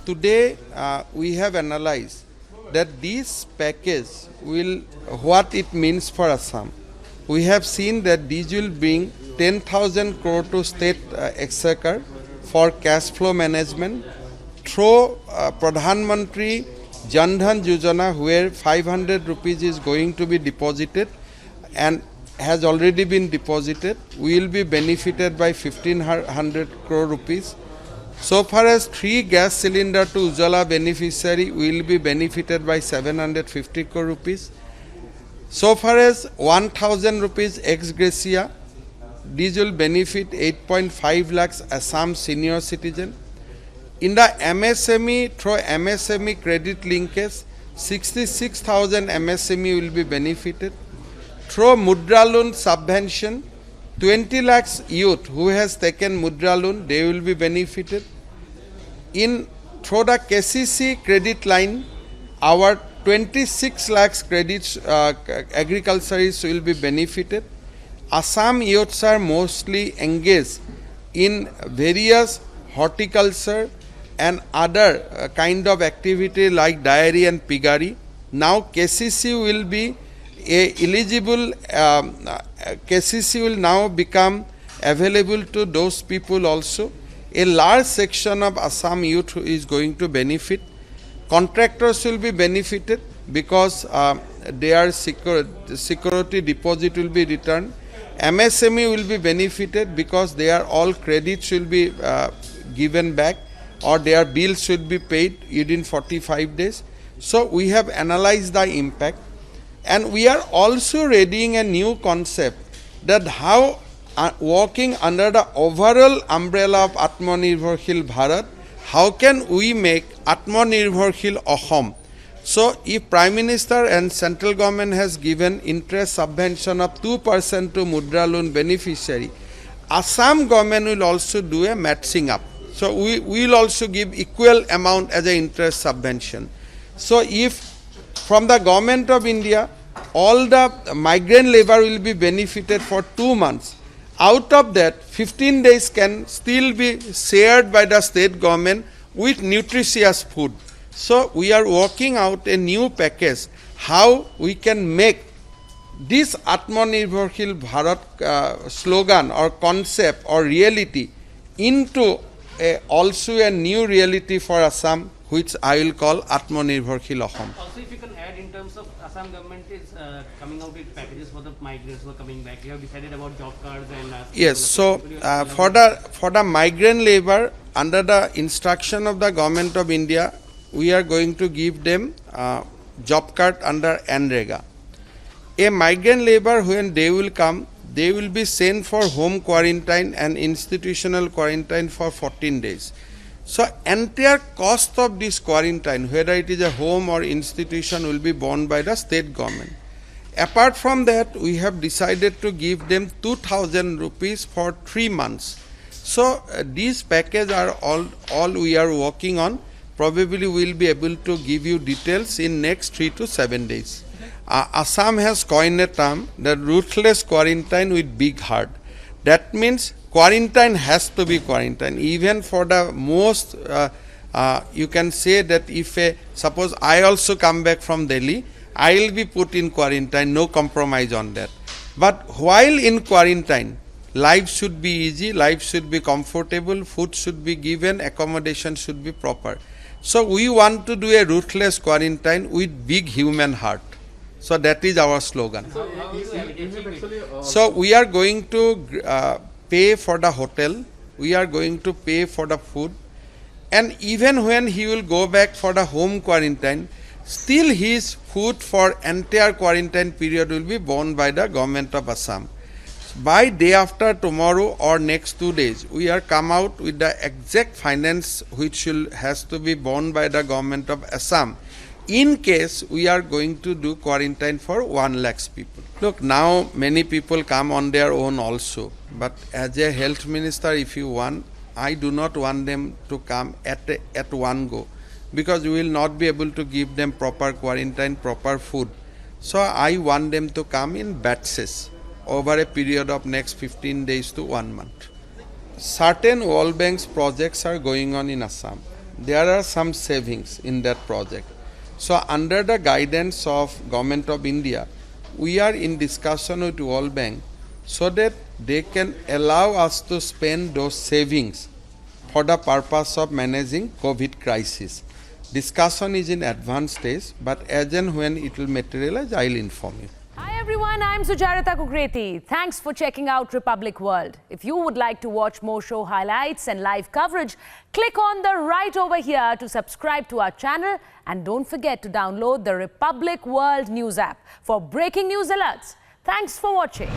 today we have analyzed that this package will, what it means for Assam. We have seen that these will bring 10,000 crore to state exchequer for cash flow management through Pradhan Mantri Jan Dhan Yojana, where 500 rupees is going to be deposited and has already been deposited. We will be benefited by 1500 crore rupees. So far as 3 gas cylinder to Ujjwala beneficiary, we will be benefited by 750 crore rupees. So far as 1000 rupees ex gratia, these will benefit 8.5 lakhs Assam senior citizen. In the MSME, through MSME credit linkage, 66,000 MSME will be benefited. Through Mudra loan subvention, 20 lakhs youth who has taken Mudra loan, they will be benefited. Through the KCC credit line, our 26 lakhs credits agriculturists will be benefited. Assam youths are mostly engaged in various horticulture and other kind of activity like dairy and piggery. Now KCC will be eligible, KCC will now become available to those people also. A large section of Assam youth is going to benefit. Contractors will be benefited because their security deposit will be returned. MSME will be benefited because their all credits will be given back, or their bills should be paid within 45 days. So we have analyzed the impact, and we are also readying a new concept that how working under the overall umbrella of Atmanirbharshil Bharat, how can we make Atmanirbharshil Assam? So if Prime Minister and central government has given interest subvention of 2% to Mudra loan beneficiary, Assam government will also do a matching up. So we will also give equal amount as an interest subvention. So if from the government of India, all the migrant labor will be benefited for 2 months. Out of that, 15 days can still be shared by the state government with nutritious food. So we are working out a new package, how we can make this Atmanirbharshil Bharat slogan or concept or reality into also a new reality for Assam, which I will call Atmanirbharshil Assam. Also, if you can add in terms of Assam government is coming out with packages for the migrants who are coming back. You have decided about job cards and yes. So for the migrant labor, under the instruction of the government of India, we are going to give them job card under NREGA. A migrant labor, when they will come, they will be sent for home quarantine and institutional quarantine for 14 days. So entire cost of this quarantine, whether it is a home or institution, will be borne by the state government. Apart from that, we have decided to give them 2,000 rupees for 3 months. So these packages are all we are working on. Probably we will be able to give you details in next 3 to 7 days. Assam has coined a term, the ruthless quarantine with big heart. That means quarantine has to be quarantine. Even for the most, you can say that if suppose I also come back from Delhi, I will be put in quarantine, no compromise on that. But while in quarantine, life should be easy, life should be comfortable, food should be given, accommodation should be proper. So we want to do a ruthless quarantine with big human heart. So that is our slogan. So we are going to pay for the hotel, we are going to pay for the food, and even when he will go back for the home quarantine, still his food for entire quarantine period will be borne by the government of Assam. By day after tomorrow or next 2 days, we are come out with the exact finance which has to be borne by the government of Assam, in case we are going to do quarantine for 1 lakh people. Look, now many people come on their own also, but as a health minister, if you want, I do not want them to come at one go, because we will not be able to give them proper quarantine, proper food. So I want them to come in batches over a period of next 15 days to 1 month. Certain World Bank's projects are going on in Assam, there are some savings in that project. So under the guidance of Government of India, we are in discussion with World Bank so that they can allow us to spend those savings for the purpose of managing COVID crisis. Discussion is in advanced stage, but as and when it will materialize, I will inform you. Hi everyone, I'm Sujarita Kukreti. Thanks for checking out Republic World. If you would like to watch more show highlights and live coverage, click on the right over here to subscribe to our channel, and don't forget to download the Republic World News app for breaking news alerts. Thanks for watching.